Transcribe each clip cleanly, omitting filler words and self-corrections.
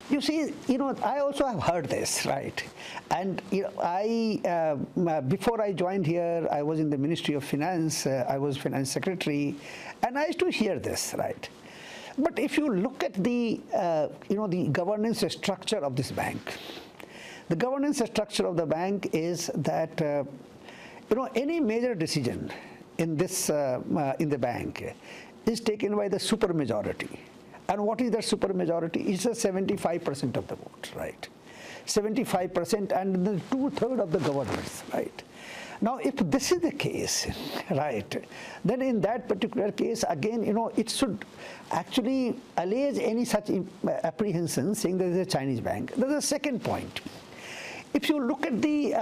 You see, I also have heard this, right? And before I joined here, I was in the Ministry of Finance. I was Finance Secretary, and I used to hear this, right? But if you look at the governance structure of this bank, the governance structure of the bank is that any major decision in the bank is taken by the supermajority. And what is that supermajority? It's a 75% of the vote, right? 75% and the 2/3 of the governors, right? Now, if this is the case, right, then in that particular case, again, it should actually allege any such apprehension saying that it's a Chinese bank. There's a second point. If you look at the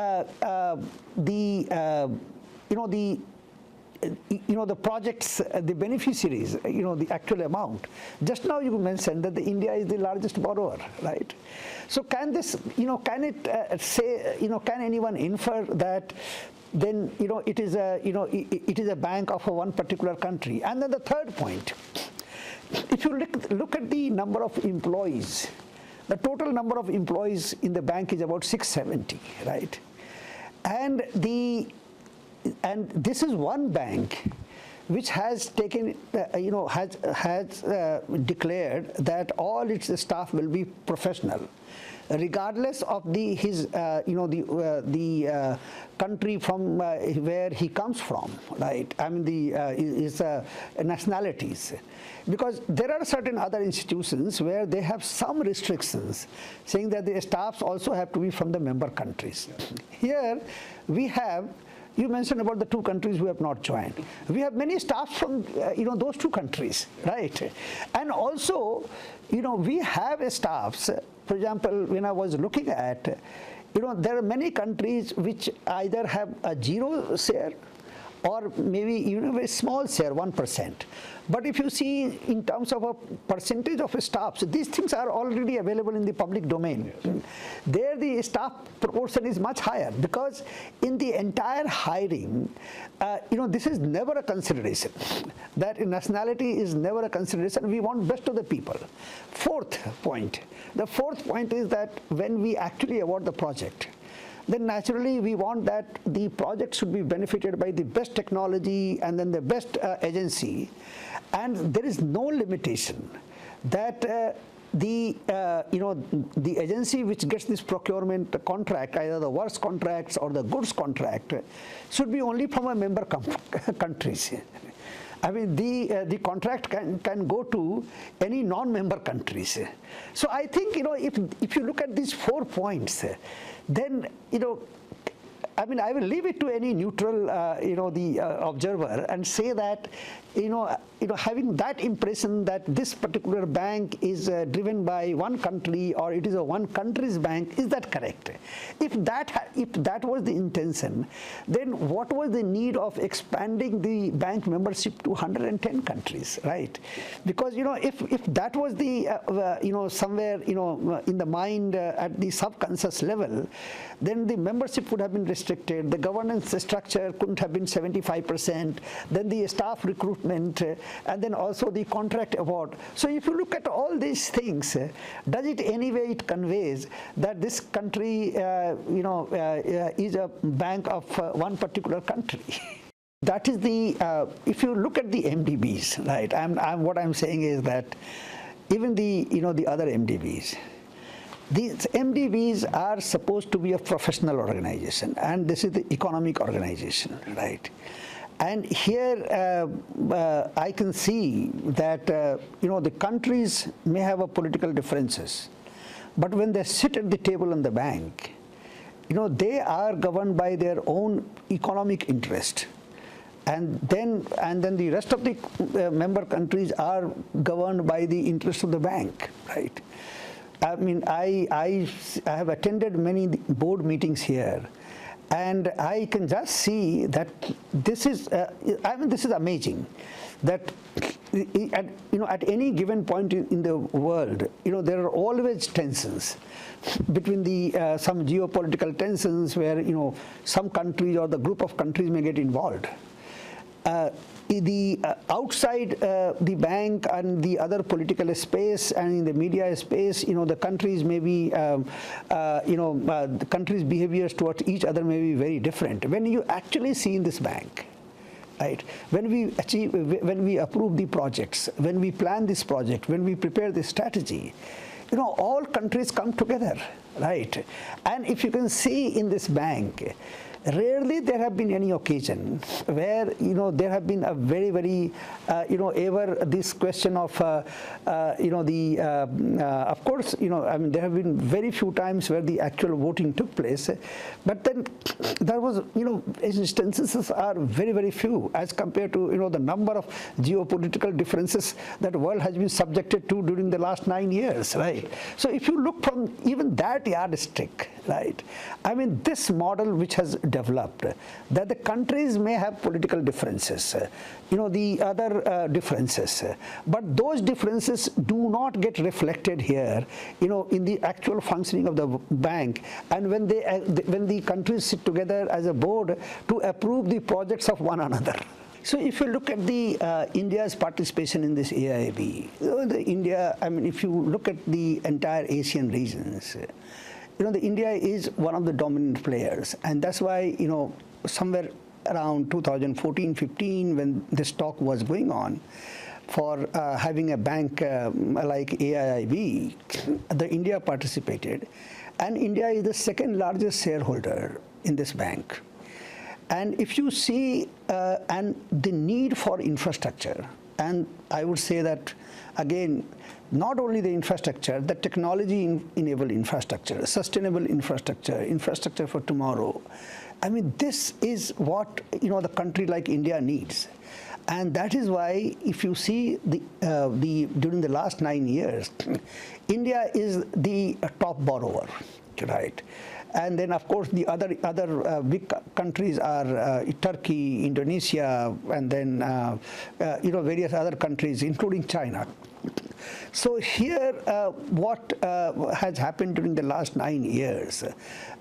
projects, the beneficiaries, the actual amount. Just now you mentioned that India is the largest borrower, right? So can this, can it say, can anyone infer that then, it is a bank of one particular country? And then the third point, if you look at the number of employees, the total number of employees in the bank is about 670, right? And this is one bank which has taken, has declared that all its staff will be professional, regardless of the country from where he comes from, right? I mean his nationalities, because there are certain other institutions where they have some restrictions, saying that the staffs also have to be from the member countries. Here we have. You mentioned about the two countries who have not joined. We have many staffs from those two countries, right? And also, we have staffs. For example, when I was looking at, there are many countries which either have a 0 share or maybe even a very small share, 1%. But if you see in terms of a percentage of staffs, these things are already available in the public domain. There the staff proportion is much higher, because in the entire hiring, this is never a consideration. That nationality is never a consideration. We want best of the people. Fourth point. The fourth point is that when we actually award the project, then naturally we want that the project should be benefited by the best technology and then the best agency, and there is no limitation that the agency which gets this procurement contract, either the works contracts or the goods contract, should be only from a member countries. I mean, the contract can go to any non-member countries. So I think, if you look at these 4 points, then, I mean, I will leave it to any neutral, the observer, and say that, having that impression that this particular bank is driven by one country, or it is a one country's bank, is that correct? If that was the intention, then what was the need of expanding the bank membership to 110 countries, right? Because if that was the somewhere in the mind at the subconscious level, then the membership would have been restricted. The governance structure couldn't have been 75%. Then the staff recruitment, and then also the contract award. So if you look at all these things, does it anyway it conveys that this country is a bank of one particular country? That is the if you look at the MDBs, right? What I'm saying is that even the other MDBs, these MDBs are supposed to be a professional organization, and this is the economic organization, right? And here I can see that the countries may have a political differences, but when they sit at the table in the bank, they are governed by their own economic interest, and then the rest of the member countries are governed by the interest of the bank, right? I mean, I have attended many board meetings here, and I can just see that this is, this is amazing, that at any given point in the world, there are always tensions between some geopolitical tensions where, some countries or the group of countries may get involved. outside the bank and the other political space and in the media space, the countries may be, the countries' behaviors towards each other may be very different. When you actually see in this bank, right, when we approve the projects, when we plan this project, when we prepare this strategy, all countries come together, right? And if you can see in this bank, rarely there have been any occasion where there have been a very, very ever this question of of course I mean there have been very few times where the actual voting took place, but then there was instances are very, very few as compared to the number of geopolitical differences that the world has been subjected to during the last 9 years, right? So if you look from even that yardstick, right, I mean this model which has developed, that the countries may have political differences, the other differences, but those differences do not get reflected here, in the actual functioning of the bank, and when the countries sit together as a board to approve the projects of one another. So if you look at the India's participation in this AIIB, I mean if you look at the entire Asian regions, India is one of the dominant players, and that's why, somewhere around 2014-15, when this talk was going on for having a bank like AIIB, India participated, and India is the second largest shareholder in this bank. And if you see and the need for infrastructure, and I would say that again, not only the infrastructure, the technology-enabled infrastructure, sustainable infrastructure, infrastructure for tomorrow. I mean, this is what the country like India needs, and that is why, if you see during the last 9 years, India is the top borrower, right? And then, of course, the other big countries are Turkey, Indonesia, and then various other countries, including China. So here, what has happened during the last 9 years,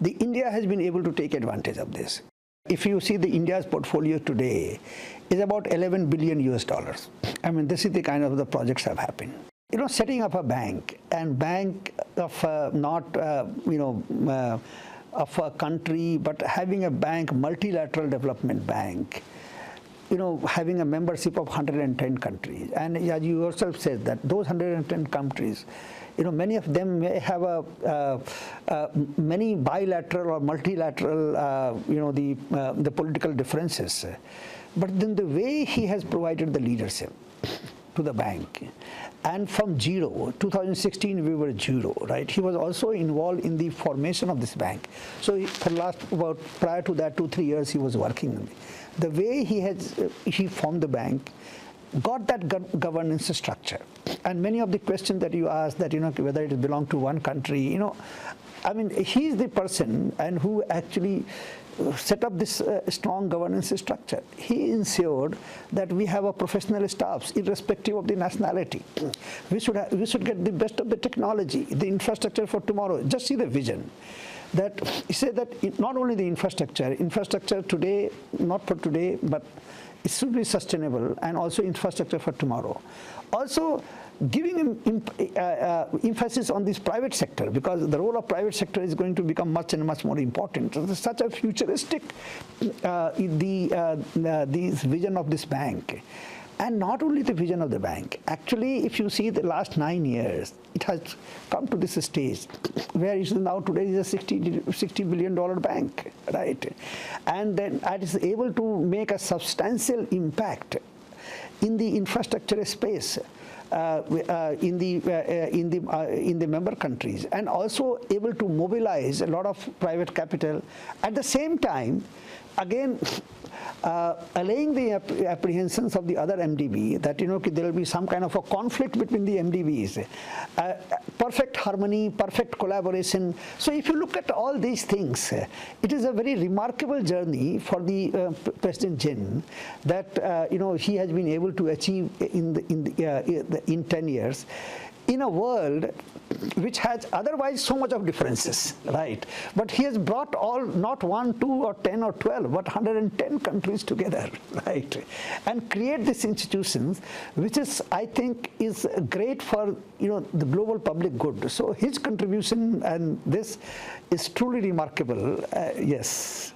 India has been able to take advantage of this. If you see India's portfolio today is about $11 billion US. I mean, this is the kind of the projects have happened. Setting up a bank, and bank of not of a country, but having a bank, multilateral development bank, having a membership of 110 countries. And as you yourself said, that those 110 countries, many of them may have many bilateral or multilateral, the political differences. But then the way he has provided the leadership to the bank, and from zero, 2016 we were zero, right? He was also involved in the formation of this bank. So for prior to that 2-3 years he was working on it. The way he formed the bank, got that governance structure. And many of the questions that you asked, that whether it belonged to one country, I mean, he's the person and who actually set up this strong governance structure. He ensured that we have a professional staffs, irrespective of the nationality. We should get the best of the technology, the infrastructure for tomorrow. Just see the vision. That he said that not only the infrastructure today, not for today, but it should be sustainable, and also infrastructure for tomorrow. Also, giving emphasis on this private sector, because the role of private sector is going to become much and much more important. So such a futuristic this vision of this bank. And not only the vision of the bank, actually if you see the last 9 years, it has come to this stage where it is now today is a $60 billion bank, right? And then it is able to make a substantial impact in the infrastructure space, in the member countries, and also able to mobilize a lot of private capital. At the same time, again, allaying the apprehensions of the other MDB that there will be some kind of a conflict between the MDBs, perfect harmony, perfect collaboration. So if you look at all these things, it is a very remarkable journey for the President Jin that he has been able to achieve in 10 years. in a world which has otherwise so much of differences, right? But he has brought all, not 1, 2, or 10 or 12, but 110 countries together, right? And create these institutions, which is, I think, is great for, you know, the global public good. So his contribution and this is truly remarkable. Yes.